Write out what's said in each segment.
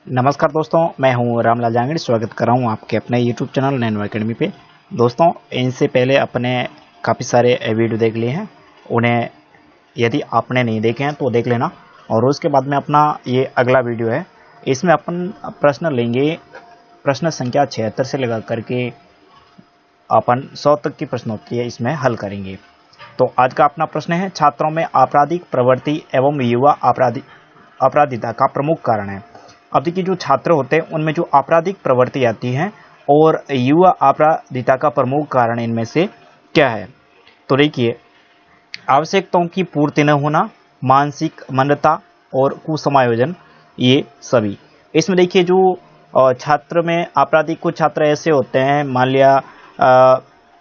नमस्कार दोस्तों, मैं हूं रामलाल जांगड़ी। स्वागत कर रहा हूं आपके अपने YouTube चैनल नैनो एकेडमी पे। दोस्तों, इनसे पहले अपने काफ़ी सारे वीडियो देख लिए हैं, उन्हें यदि आपने नहीं देखे हैं तो देख लेना। और उसके बाद में अपना ये अगला वीडियो है, इसमें अपन प्रश्न लेंगे, प्रश्न संख्या 76 से लगा करके अपन 100 तक की प्रश्न होती है, इसमें हल करेंगे। तो आज का अपना प्रश्न है, छात्रों में आपराधिक प्रवृत्ति एवं युवा अपराधिता का प्रमुख कारण है। अब देखिए, जो छात्र होते हैं उनमें जो आपराधिक प्रवृत्ति आती है और युवा अपराधिता का प्रमुख कारण इनमें से क्या है। तो देखिए, आवश्यकताओं की पूर्ति न होना, मानसिक मंदता और कुसमायोजन, ये सभी। इसमें देखिए, जो छात्र में आपराधिक, कुछ छात्र ऐसे होते हैं, मान लिया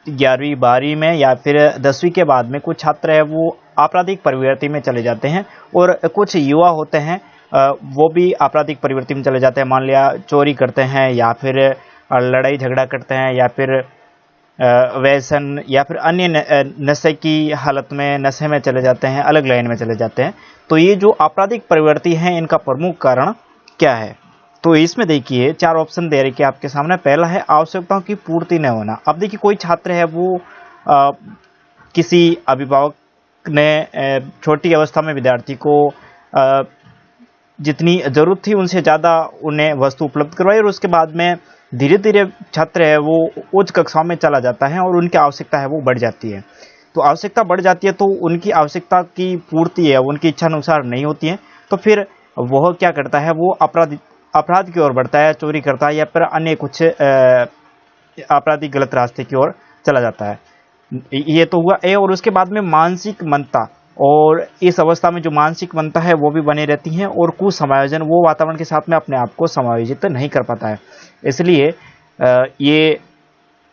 11वीं 12वीं में या फिर 10वीं के बाद में कुछ छात्र है वो आपराधिक प्रवृत्ति में चले जाते हैं, और कुछ युवा होते हैं वो भी आपराधिक प्रवृत्ति में चले जाते हैं। मान लिया चोरी करते हैं या फिर लड़ाई झगड़ा करते हैं या फिर व्यसन या फिर अन्य नशे की हालत में नशे में चले जाते हैं, अलग लाइन में चले जाते हैं। तो ये जो आपराधिक प्रवृत्ति है, इनका प्रमुख कारण क्या है। तो इसमें देखिए 4 ऑप्शन दे रखे आपके सामने। पहला है आवश्यकताओं की पूर्ति न होना। अब देखिए, कोई छात्र है वो किसी अभिभावक ने छोटी अवस्था में विद्यार्थी को जितनी जरूरत थी उनसे ज़्यादा उन्हें वस्तु उपलब्ध करवाई, और उसके बाद में धीरे धीरे छात्र है वो उच्च कक्षाओं में चला जाता है और उनकी आवश्यकता है वो बढ़ जाती है। तो आवश्यकता बढ़ जाती है तो उनकी आवश्यकता की पूर्ति है उनकी इच्छा अनुसार नहीं होती है, तो फिर वह क्या करता है, वो अपराध की ओर बढ़ता है, चोरी करता है या फिर अन्य कुछ आपराधिक गलत रास्ते की ओर चला जाता है। ये तो हुआ ए। और उसके बाद में मानसिक मंदता, और इस अवस्था में जो मानसिक मंदता है वो भी बनी रहती है, और कुसमायोजन, वो वातावरण के साथ में अपने आप को समायोजित नहीं कर पाता है। इसलिए ये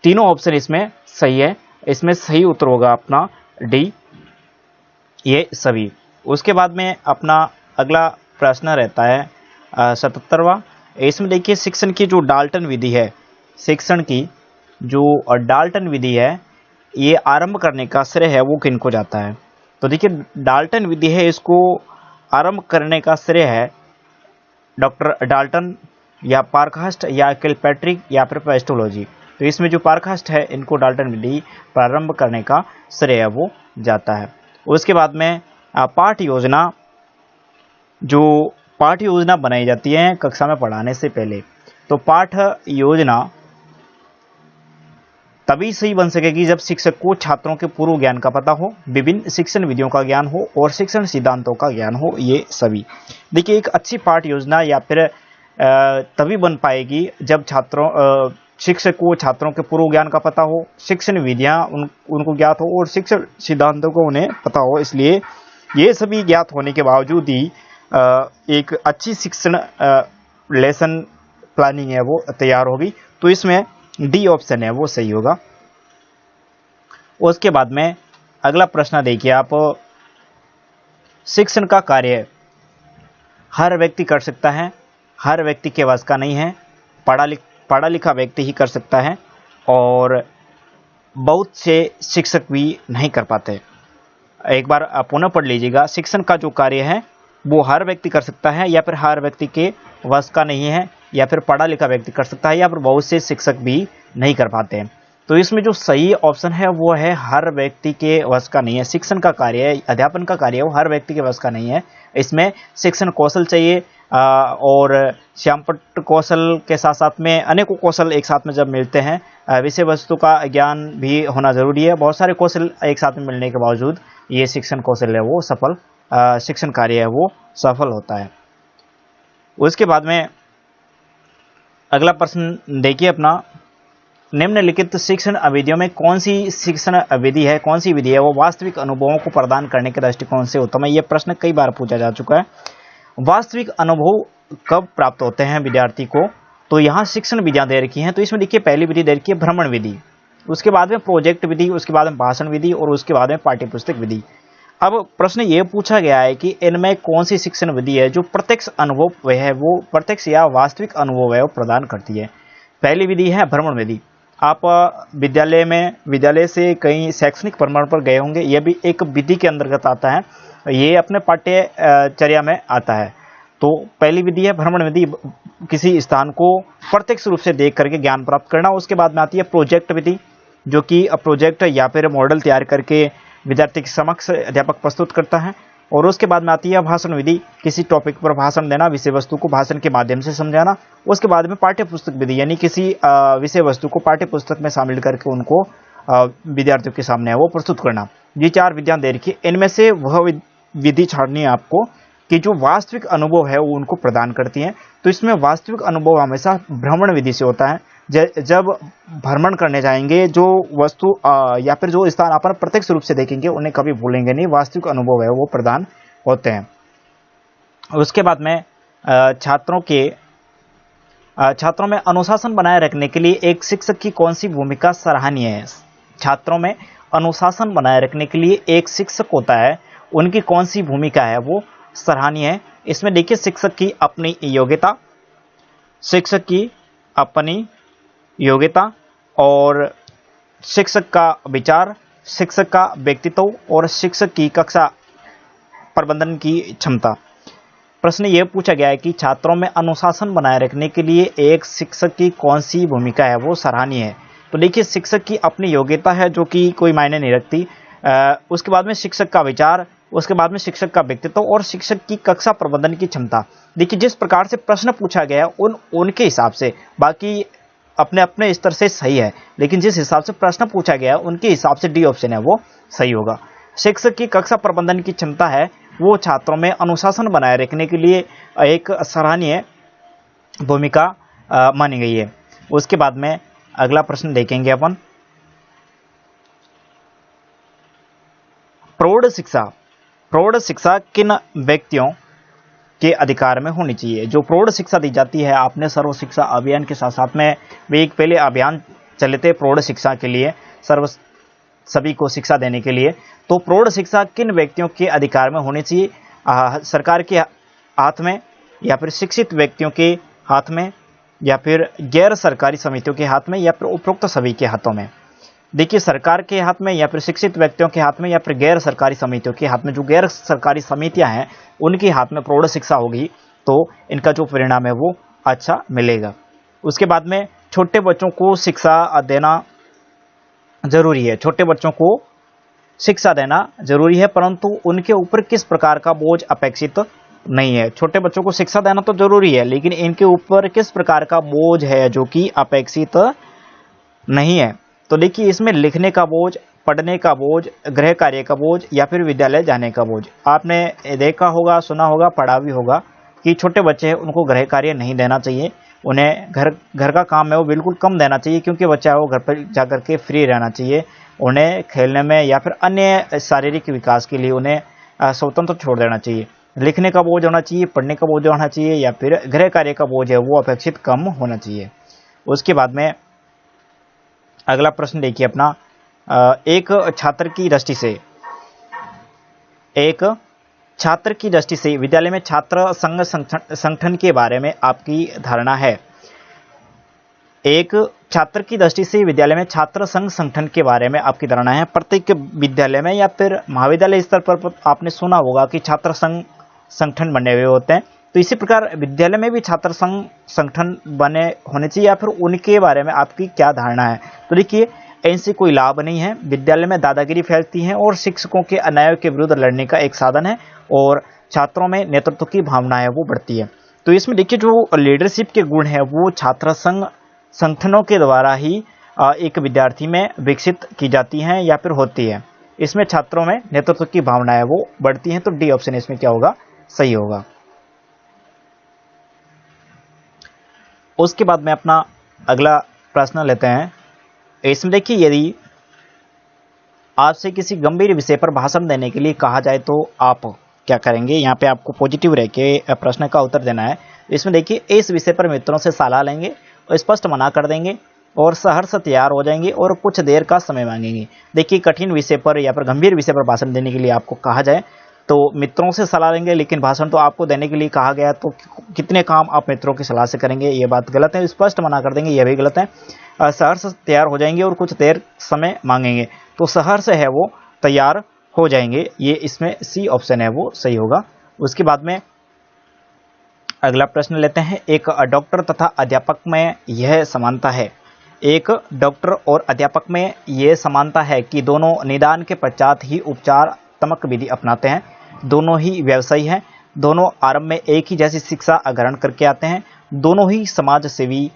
तीनों ऑप्शन इसमें सही है। इसमें सही उत्तर होगा अपना डी, ये सभी। उसके बाद में अपना अगला प्रश्न रहता है 77वां। इसमें देखिए, शिक्षण की जो डाल्टन विधि है, शिक्षण की जो डाल्टन विधि है, ये आरंभ करने का श्रेय है वो किनको जाता है। तो देखिए, डाल्टन विधि है, इसको आरंभ करने का श्रेय है डॉक्टर डाल्टन या पार्कहर्स्ट या किलपैट्रिक या फिर पेस्टोलॉजी। तो इसमें जो पार्कहर्स्ट है, इनको डाल्टन विधि प्रारंभ करने का श्रेय वो जाता है। उसके बाद में पाठ्य योजना, जो पाठ्य योजना बनाई जाती है कक्षा में पढ़ाने से पहले, तो पाठ्य योजना तभी सही बन सकेगी जब शिक्षक को छात्रों के पूर्व ज्ञान का पता हो, विभिन्न शिक्षण विधियों का ज्ञान हो और शिक्षण सिद्धांतों का ज्ञान हो, ये सभी। देखिए, एक अच्छी पाठ्य योजना या फिर तभी बन पाएगी जब शिक्षक को छात्रों के पूर्व ज्ञान का पता हो, शिक्षण विधियां उनको ज्ञात हो और शिक्षण सिद्धांतों को उन्हें पता हो। इसलिए ये सभी ज्ञात होने के बावजूद ही एक अच्छी शिक्षण लेसन प्लानिंग है वो तैयार होगी। तो इसमें डी ऑप्शन है वो सही होगा। उसके बाद में अगला प्रश्न देखिए आप, शिक्षण का कार्य हर व्यक्ति कर सकता है, हर व्यक्ति के वश का नहीं है, पढ़ा लिखा व्यक्ति ही कर सकता है, और बहुत से शिक्षक भी नहीं कर पाते। एक बार पुनः पढ़ लीजिएगा, शिक्षण का जो कार्य है वो हर व्यक्ति कर सकता है, या फिर हर व्यक्ति के वश का नहीं है, या फिर पढ़ा लिखा व्यक्ति कर सकता है, या फिर बहुत से शिक्षक भी नहीं कर पाते हैं। तो इसमें जो सही ऑप्शन है वो है हर व्यक्ति के वश का नहीं है। शिक्षण का कार्य है, अध्यापन का कार्य है, वो हर व्यक्ति के वश का नहीं है। इसमें शिक्षण कौशल चाहिए, और श्यामपट्ट कौशल के साथ साथ में अनेकों कौशल एक साथ में जब मिलते हैं, विषय वस्तु का ज्ञान भी होना जरूरी है। बहुत सारे कौशल एक साथ में मिलने के बावजूद ये शिक्षण कौशल है वो सफल, शिक्षण कार्य है वो सफल होता है। उसके बाद में अगला प्रश्न देखिए अपना, निम्नलिखित शिक्षण विधियों में कौन सी शिक्षण विधि है, कौन सी विधि है वो वास्तविक अनुभवों को प्रदान करने के दृष्टिकोण से उत्तम है। यह प्रश्न कई बार पूछा जा चुका है। वास्तविक अनुभव कब प्राप्त होते हैं विद्यार्थी को, तो यहाँ शिक्षण विधियां दे रखी हैं। तो इसमें देखिए, पहली विधि दे रखी है भ्रमण विधि, उसके बाद में प्रोजेक्ट विधि, उसके बाद में भाषण विधि, और उसके बाद में पाठ्यपुस्तक विधि। अब प्रश्न ये पूछा गया है कि इनमें कौन सी शिक्षण विधि है जो प्रत्यक्ष अनुभव है वो प्रत्यक्ष या वास्तविक अनुभव है वो प्रदान करती है। पहली विधि है भ्रमण विधि। आप विद्यालय से कई शैक्षणिक भ्रमण पर गए होंगे, यह भी एक विधि के अंतर्गत आता है। ये अपने पाठ्यचर्या में आता है। तो पहली विधि है भ्रमण विधि, किसी स्थान को प्रत्यक्ष रूप से देख करके ज्ञान प्राप्त करना। उसके बाद में आती है प्रोजेक्ट विधि, जो कि प्रोजेक्ट या फिर मॉडल तैयार करके विद्यार्थी के समक्ष अध्यापक प्रस्तुत करता है। और उसके बाद में आती है भाषण विधि, किसी टॉपिक पर भाषण देना, विषय वस्तु को भाषण के माध्यम से समझाना। उसके बाद में पाठ्य पुस्तक विधि, यानी किसी विषय वस्तु को पाठ्य पुस्तक में शामिल करके उनको विद्यार्थियों के सामने वो प्रस्तुत करना। ये 4 विधियां दे रखी है। इनमें से वह विधि छाड़नी है आपको कि जो वास्तविक अनुभव है वो उनको प्रदान करती है। तो इसमें वास्तविक अनुभव हमेशा भ्रमण विधि से होता है। जब भ्रमण करने जाएंगे, जो वस्तु या फिर जो स्थान अपन प्रत्यक्ष रूप से देखेंगे उन्हें कभी भूलेंगे नहीं, वास्तविक अनुभव है वो प्रदान होते हैं। उसके बाद में छात्रों में अनुशासन बनाए रखने के लिए एक शिक्षक की कौन सी भूमिका सराहनीय है। छात्रों में अनुशासन बनाए रखने के लिए एक शिक्षक होता है, उनकी कौन सी भूमिका है वो सराहनीय है। इसमें देखिए शिक्षक की अपनी योग्यता, शिक्षक की अपनी योग्यता और शिक्षक का विचार, शिक्षक का व्यक्तित्व और शिक्षक की कक्षा प्रबंधन की क्षमता। प्रश्न ये पूछा गया है कि छात्रों में अनुशासन बनाए रखने के लिए एक शिक्षक की कौन सी भूमिका है वो सराहनीय है। तो देखिए शिक्षक की अपनी योग्यता है जो कि कोई मायने नहीं रखती। उसके बाद में शिक्षक का विचार, उसके बाद में शिक्षक का व्यक्तित्व और शिक्षक की कक्षा प्रबंधन की क्षमता। देखिए जिस प्रकार से प्रश्न पूछा गया है उनके हिसाब से, बाकी अपने अपने स्तर से सही है, लेकिन जिस हिसाब से प्रश्न पूछा गया है उनके हिसाब से डी ऑप्शन है वो सही होगा। शिक्षक की कक्षा प्रबंधन की क्षमता है वो छात्रों में अनुशासन बनाए रखने के लिए एक सराहनीय भूमिका मानी गई है। उसके बाद में अगला प्रश्न देखेंगे अपन, प्रौढ़ शिक्षा किन व्यक्तियों के अधिकार में होनी चाहिए। जो प्रौढ़ शिक्षा दी जाती है, आपने सर्व शिक्षा अभियान के साथ साथ में भी एक पहले अभियान चले थे प्रौढ़ शिक्षा के लिए, सभी को शिक्षा देने के लिए। तो प्रौढ़ शिक्षा किन व्यक्तियों के अधिकार में होनी चाहिए, सरकार के हाथ में या फिर शिक्षित व्यक्तियों के हाथ में या फिर गैर सरकारी समितियों के हाथ में या फिर उपरोक्त सभी के हाथों में। देखिए सरकार के हाथ में या फिर शिक्षित व्यक्तियों के हाथ में या फिर गैर सरकारी समितियों के हाथ में। जो गैर सरकारी समितियां हैं उनके हाथ में प्रौढ़ शिक्षा होगी तो इनका जो परिणाम है वो अच्छा मिलेगा। उसके बाद में छोटे बच्चों को शिक्षा देना जरूरी है, छोटे बच्चों को शिक्षा देना जरूरी है, परंतु उनके ऊपर किस प्रकार का बोझ अपेक्षित नहीं है। छोटे बच्चों को शिक्षा देना तो जरूरी है, लेकिन इनके ऊपर किस प्रकार का बोझ है जो कि अपेक्षित नहीं है। तो देखिए इसमें लिखने का बोझ, पढ़ने का बोझ, गृह कार्य का बोझ या फिर विद्यालय जाने का बोझ। आपने देखा होगा, सुना होगा, पढ़ा भी होगा कि छोटे बच्चे हैं उनको गृह कार्य नहीं देना चाहिए, उन्हें घर का काम है वो बिल्कुल कम देना चाहिए, क्योंकि बच्चा है वो घर पर जाकर के फ्री रहना चाहिए। उन्हें खेलने में या फिर अन्य शारीरिक विकास के लिए उन्हें स्वतंत्र छोड़ देना चाहिए। लिखने का बोझ होना चाहिए, पढ़ने का बोझ होना चाहिए या फिर गृह कार्य का बोझ है वो अपेक्षित कम होना चाहिए। उसके बाद में अगला प्रश्न देखिए अपना, एक छात्र की दृष्टि से विद्यालय में छात्र संघ संगठन के बारे में आपकी धारणा है। एक छात्र की दृष्टि से विद्यालय में छात्र संघ संगठन के बारे में आपकी धारणा है। प्रत्येक विद्यालय में या फिर महाविद्यालय स्तर पर आपने सुना होगा कि छात्र संघ संगठन बने हुए होते हैं। तो इसी प्रकार विद्यालय में भी छात्र संघ संगठन बने होने चाहिए या फिर उनके बारे में आपकी क्या धारणा है। तो देखिए इनसे कोई लाभ नहीं है, विद्यालय में दादागिरी फैलती है और शिक्षकों के अन्याय के विरुद्ध लड़ने का एक साधन है और छात्रों में नेतृत्व की भावना है वो बढ़ती है। तो इसमें देखिए जो लीडरशिप के गुण है वो छात्र संघ संगठनों के द्वारा ही एक विद्यार्थी में विकसित की जाती हैं या फिर होती है। इसमें छात्रों में नेतृत्व की भावना है वो बढ़ती है। तो डी ऑप्शन इसमें क्या होगा, सही होगा। उसके बाद में अपना अगला प्रश्न लेते हैं। इसमें देखिए यदि आपसे किसी गंभीर विषय पर भाषण देने के लिए कहा जाए तो आप क्या करेंगे। यहाँ पे आपको पॉजिटिव रह के प्रश्न का उत्तर देना है। इसमें देखिए इस विषय पर मित्रों से सलाह लेंगे और स्पष्ट मना कर देंगे और सहर्ष तैयार हो जाएंगे और कुछ देर का समय मांगेंगे। देखिए कठिन विषय पर या फिर गंभीर विषय पर भाषण देने के लिए आपको कहा जाए तो मित्रों से सलाह लेंगे, लेकिन भाषण तो आपको देने के लिए कहा गया तो कितने काम आप मित्रों की सलाह से करेंगे, ये बात गलत है। स्पष्ट मना कर देंगे, यह भी गलत है। सहर्ष तैयार हो जाएंगे और कुछ देर समय मांगेंगे। तो सहर्ष है वो तैयार हो जाएंगे, ये इसमें सी ऑप्शन है वो सही होगा। उसके बाद में अगला प्रश्न लेते हैं। एक डॉक्टर तथा अध्यापक में यह समानता है। एक डॉक्टर और अध्यापक में यह समानता है कि दोनों निदान के पश्चात ही उपचारात्मक विधि अपनाते हैं। दोनों ही व्यवसायी हैं। दोनों आरंभ में एक ही जैसी शिक्षा ग्रहण करके आते हैं। दोनों ही समाज सेवी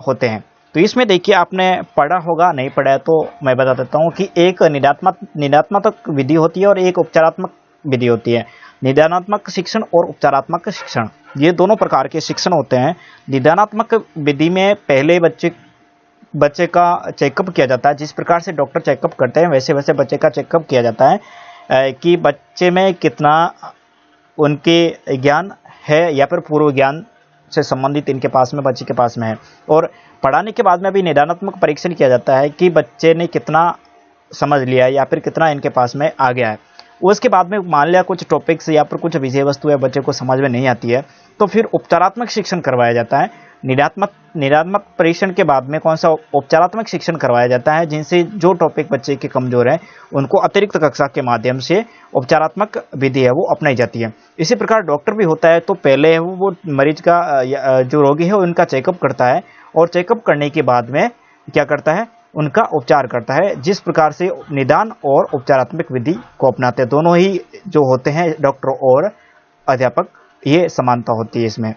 होते हैं। तो इसमें देखिए, आपने पढ़ा होगा, नहीं पढ़ा है तो मैं बता देता हूँ कि एक निदानात्मक विधि होती है और एक उपचारात्मक विधि होती है। निदानात्मक शिक्षण और उपचारात्मक शिक्षण, ये दोनों प्रकार के शिक्षण होते हैं। निदानात्मक विधि में पहले बच्चे का चेकअप किया जाता है। जिस प्रकार से डॉक्टर चेकअप करते हैं वैसे वैसे बच्चे का चेकअप किया जाता है कि बच्चे में कितना उनके ज्ञान है या फिर पूर्व ज्ञान से संबंधित इनके पास में, बच्चे के पास में है। और पढ़ाने के बाद में भी निदानात्मक परीक्षण किया जाता है कि बच्चे ने कितना समझ लिया या फिर कितना इनके पास में आ गया है। उसके बाद में मान लिया कुछ टॉपिक्स या फिर कुछ विषय वस्तु है बच्चे को समझ में नहीं आती है, तो फिर उपचारात्मक शिक्षण करवाया जाता है। निदानात्मक परीक्षण के बाद में कौन सा उपचारात्मक शिक्षण करवाया जाता है, जिनसे जो टॉपिक बच्चे के कमजोर हैं उनको अतिरिक्त कक्षा के माध्यम से उपचारात्मक विधि है वो अपनाई जाती है। इसी प्रकार डॉक्टर भी होता है, तो पहले वो मरीज का जो रोगी है उनका चेकअप करता है और चेकअप करने के बाद में क्या करता है, उनका उपचार करता है। जिस प्रकार से निदान और उपचारात्मक विधि को अपनाते हैं दोनों ही जो होते हैं डॉक्टर और अध्यापक, ये समानता होती है इसमें।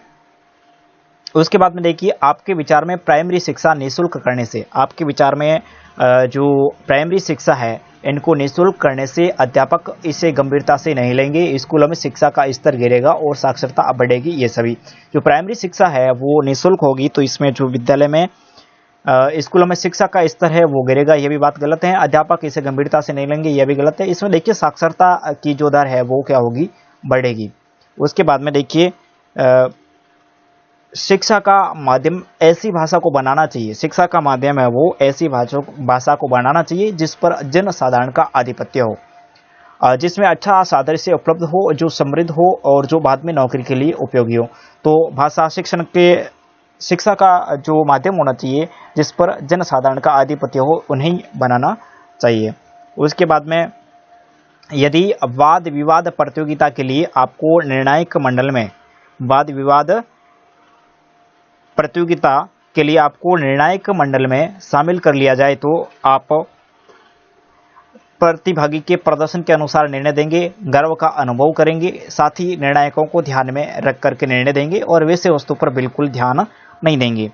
उसके बाद में देखिए, आपके विचार में प्राइमरी शिक्षा निःशुल्क करने से, आपके विचार में जो प्राइमरी शिक्षा है इनको निःशुल्क करने से अध्यापक इसे गंभीरता से नहीं लेंगे। स्कूलों में शिक्षा का स्तर गिरेगा और साक्षरता बढ़ेगी। ये सभी जो प्राइमरी शिक्षा है वो निःशुल्क होगी, तो इसमें जो विद्यालय में स्कूलों में शिक्षा का स्तर है वो गिरेगा, ये भी बात गलत है। अध्यापक इसे गंभीरता से नहीं लेंगे, यह भी गलत है। इसमें देखिए साक्षरता की जो दर है वो क्या होगी, बढ़ेगी। उसके बाद में देखिए, शिक्षा का माध्यम ऐसी भाषा को बनाना चाहिए, शिक्षा का माध्यम है वो ऐसी भाषा को बनाना चाहिए जिस पर जन साधारण का आधिपत्य हो, जिसमें अच्छा सादृश्य उपलब्ध हो, जो समृद्ध हो और जो बाद में नौकरी के लिए उपयोगी हो। तो भाषा शिक्षा का जो माध्यम होना चाहिए जिस पर जन साधारण का आधिपत्य हो, उन्हें बनाना चाहिए। उसके बाद में, यदि वाद विवाद प्रतियोगिता के लिए आपको निर्णायक मंडल में वाद विवाद प्रतियोगिता के लिए आपको निर्णायक मंडल में शामिल कर लिया जाए तो आप प्रतिभागी के प्रदर्शन के अनुसार निर्णय देंगे, गर्व का अनुभव करेंगे, साथ ही निर्णायकों को ध्यान में रख करके निर्णय देंगे और विषय वस्तु पर बिल्कुल ध्यान नहीं देंगे।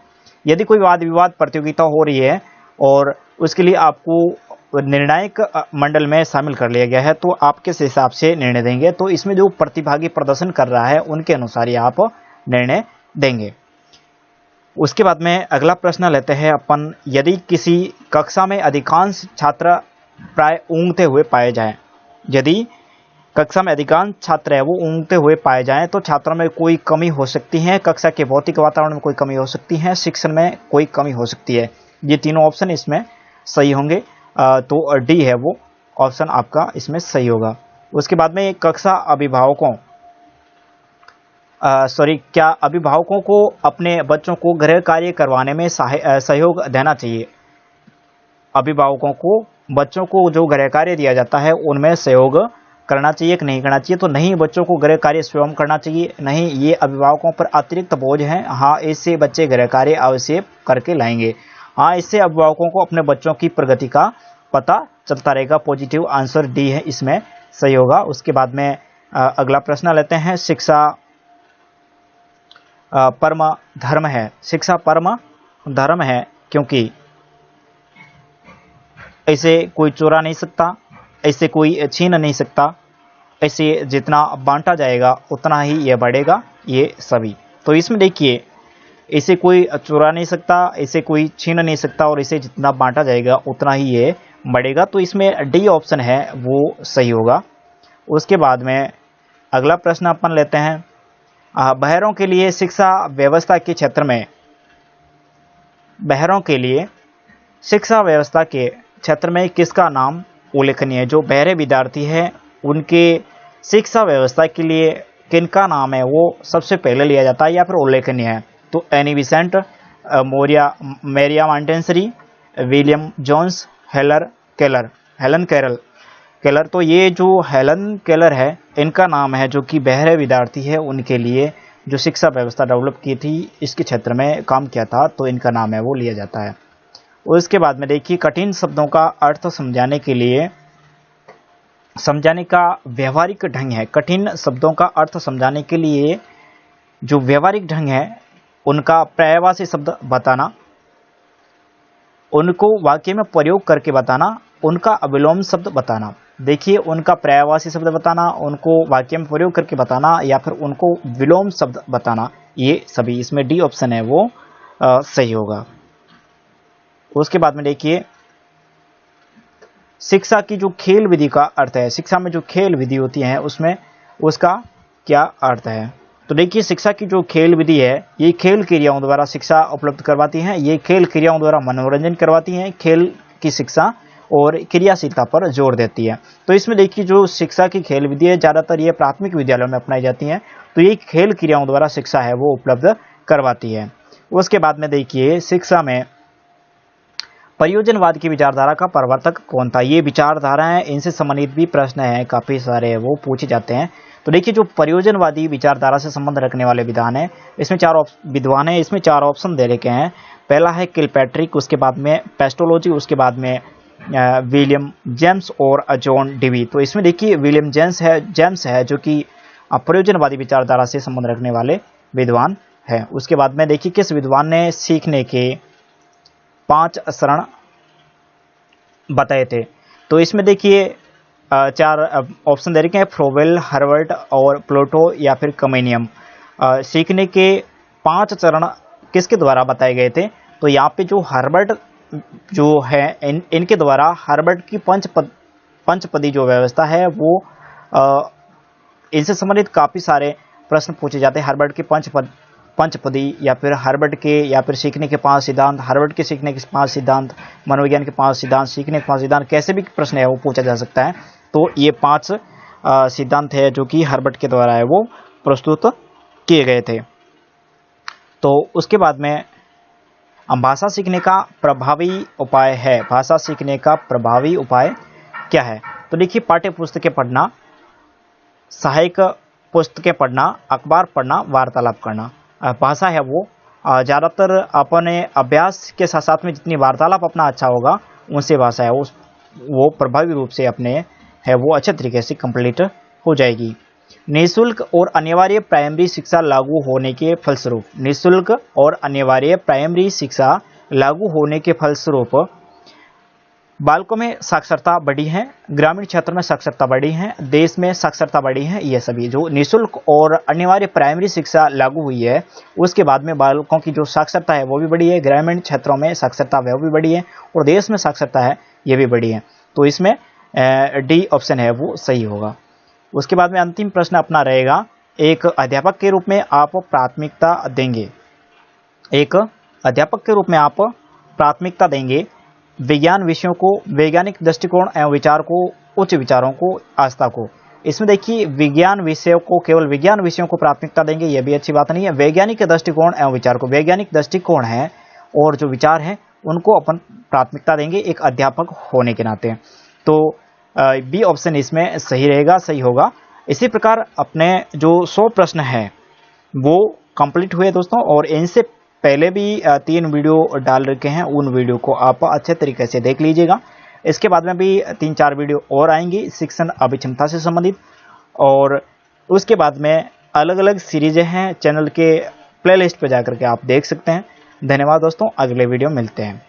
यदि कोई वाद विवाद प्रतियोगिता हो रही है और उसके लिए आपको निर्णायक मंडल में शामिल कर लिया गया है तो आप किस हिसाब से निर्णय देंगे, तो इसमें जो प्रतिभागी प्रदर्शन कर रहा है उनके अनुसार ही आप निर्णय देंगे। उसके बाद में अगला प्रश्न लेते हैं अपन, यदि किसी कक्षा में अधिकांश छात्र प्राय ऊँघते हुए पाए जाएं, यदि कक्षा में अधिकांश छात्र है वो ऊँघते हुए पाए जाएं तो छात्रों में कोई कमी हो सकती है, कक्षा के भौतिक वातावरण में कोई कमी हो सकती है, शिक्षण में कोई कमी हो सकती है। ये तीनों ऑप्शन इसमें सही होंगे, तो डी है वो ऑप्शन आपका इसमें सही होगा। उसके बाद में कक्षा क्या अभिभावकों को अपने बच्चों को गृह कार्य करवाने में सहयोग देना चाहिए? अभिभावकों को बच्चों को जो गृह कार्य दिया जाता है उनमें सहयोग करना चाहिए कि नहीं करना चाहिए? तो नहीं, बच्चों को गृह कार्य स्वयं करना चाहिए। नहीं, ये अभिभावकों पर अतिरिक्त बोझ है। हाँ, इससे बच्चे गृह कार्य अवश्य करके लाएंगे। हाँ, इससे अभिभावकों को अपने बच्चों की प्रगति का पता चलता रहेगा। पॉजिटिव आंसर डी है, इसमें सही होगा। उसके बाद में अगला प्रश्न लेते हैं, शिक्षा परम धर्म है। शिक्षा परम धर्म है क्योंकि इसे कोई चुरा नहीं सकता, इसे कोई छीन नहीं सकता, इसे जितना बांटा जाएगा उतना ही यह बढ़ेगा। ये सभी, तो इसमें देखिए, इसे कोई चुरा नहीं सकता, इसे कोई छीन नहीं सकता और इसे जितना बांटा जाएगा उतना ही ये बढ़ेगा। तो इसमें डी ऑप्शन है वो सही होगा। उसके बाद में अगला प्रश्न अपन लेते हैं, बहरों के लिए शिक्षा व्यवस्था के क्षेत्र में, बहरों के लिए शिक्षा व्यवस्था के क्षेत्र में किसका नाम उल्लेखनीय है? जो बहरे विद्यार्थी हैं उनके शिक्षा व्यवस्था के लिए किनका नाम है वो सबसे पहले लिया जाता है या फिर उल्लेखनीय है? तो Annie Besant, Maria Montessori, William Jones, Helen Keller. तो ये जो हेलन केलर है इनका नाम है, जो कि बहरे विद्यार्थी है उनके लिए जो शिक्षा व्यवस्था डेवलप की थी इसके क्षेत्र में काम किया था, तो इनका नाम है वो लिया जाता है। उसके बाद में देखिए कठिन शब्दों का अर्थ समझाने के लिए समझाने का व्यवहारिक ढंग है। कठिन शब्दों का अर्थ समझाने के लिए जो व्यवहारिक ढंग है उनका पर्यायवाची शब्द बताना, उनको वाक्य में प्रयोग करके बताना, उनका अविलोम शब्द बताना। देखिए उनका पर्यायवाची शब्द बताना, उनको वाक्य में प्रयोग करके बताना या फिर उनको विलोम शब्द बताना, ये सभी इसमें डी ऑप्शन है वो सही होगा। उसके बाद में देखिए शिक्षा की जो खेल विधि का अर्थ है, शिक्षा में जो खेल विधि होती है उसमें उसका क्या अर्थ है। तो देखिए शिक्षा की जो खेल विधि है ये खेल क्रियाओं द्वारा शिक्षा उपलब्ध करवाती है, ये खेल क्रियाओं द्वारा मनोरंजन करवाती है, खेल की शिक्षा और क्रियाशीलता पर जोर देती है। तो इसमें देखिए जो शिक्षा की खेल विधि है ज़्यादातर ये प्राथमिक विद्यालयों में अपनाई जाती है, तो ये खेल क्रियाओं द्वारा शिक्षा है वो उपलब्ध करवाती है। उसके बाद में देखिए शिक्षा में परियोजनवाद की विचारधारा का प्रवर्तक कौन था। ये विचारधारा है, इनसे संबंधित भी प्रश्न हैं काफ़ी सारे वो पूछे जाते हैं। तो देखिए जो परियोजनवादी विचारधारा से संबंध रखने वाले विधान है इसमें विद्वान है, इसमें 4 ऑप्शन दे रखे हैं। पहला है किलपैट्रिक, उसके बाद में पेस्टोलॉजी, उसके बाद में विलियम जेम्स और जॉन डिवी। तो इसमें देखिए विलियम जेम्स है जो कि प्रयोजनवादी विचारधारा से संबंध रखने वाले विद्वान है। उसके बाद में देखिए किस विद्वान ने सीखने के 5 चरण बताए थे। तो इसमें देखिए 4 ऑप्शन दे रखे हैं, फ्रोवेल, हर्बर्ट और प्लेटो या फिर कमेनियम। सीखने के 5 चरण किसके द्वारा बताए गए थे। तो यहाँ पे जो हर्बर्ट जो है इनके द्वारा हर्बर्ट की पंचपदी जो व्यवस्था है वो इनसे संबंधित काफ़ी सारे प्रश्न पूछे जाते हैं। हर्बर्ट की पंचपदी या फिर हर्बर्ट के या फिर सीखने के 5 सिद्धांत, हर्बर्ट के सीखने के 5 सिद्धांत, मनोविज्ञान के 5 सिद्धांत, सीखने के 5 सिद्धांत, कैसे भी प्रश्न है वो पूछा जा सकता है। तो ये 5 सिद्धांत है जो कि हर्बर्ट के द्वारा है वो प्रस्तुत किए गए थे। तो उसके बाद में भाषा सीखने का प्रभावी उपाय है। भाषा सीखने का प्रभावी उपाय क्या है। तो देखिए पाठ्य पुस्तकें पढ़ना, सहायक पुस्तकें पढ़ना, अखबार पढ़ना, वार्तालाप करना। भाषा है वो ज़्यादातर अपने अभ्यास के साथ साथ में जितनी वार्तालाप अपना अच्छा होगा उनसे भाषा है वो प्रभावी रूप से अपने है वो अच्छे तरीके से कंप्लीट हो जाएगी। निःशुल्क और अनिवार्य प्राइमरी शिक्षा लागू होने के फलस्वरूप, निःशुल्क और अनिवार्य प्राइमरी शिक्षा लागू होने के फलस्वरूप बालकों में साक्षरता बढ़ी है, ग्रामीण क्षेत्र में साक्षरता बढ़ी है, देश में साक्षरता बढ़ी है। ये सभी जो निःशुल्क और अनिवार्य प्राइमरी शिक्षा लागू हुई है उसके बाद में बालकों की जो साक्षरता है वो भी बढ़ी है, ग्रामीण क्षेत्रों में साक्षरता वो भी बढ़ी है और देश में साक्षरता है ये भी बढ़ी है। तो इसमें डी ऑप्शन है वो सही होगा। उसके बाद में अंतिम प्रश्न अपना रहेगा, एक अध्यापक के रूप में आप प्राथमिकता देंगे, एक अध्यापक के रूप में आप प्राथमिकता देंगे विज्ञान विषयों को, वैज्ञानिक दृष्टिकोण एवं विचार को, उच्च विचारों को, आस्था को। इसमें देखिए विज्ञान विषयों को, केवल विज्ञान विषयों को प्राथमिकता देंगे यह भी अच्छी बात नहीं है। वैज्ञानिक दृष्टिकोण एवं विचार को, वैज्ञानिक दृष्टिकोण है और जो विचार है उनको अपन प्राथमिकता देंगे एक अध्यापक होने के नाते। तो बी ऑप्शन इसमें सही रहेगा, सही होगा। इसी प्रकार अपने जो 100 प्रश्न है वो कंप्लीट हुए दोस्तों, और इनसे पहले भी 3 वीडियो डाल रखे हैं, उन वीडियो को आप अच्छे तरीके से देख लीजिएगा। इसके बाद में भी 3-4 वीडियो और आएंगी शिक्षण अभिक्षमता से संबंधित, और उसके बाद में अलग अलग सीरीजें हैं चैनल के प्लेलिस्ट पर जाकर के आप देख सकते हैं। धन्यवाद दोस्तों, अगले वीडियो मिलते हैं।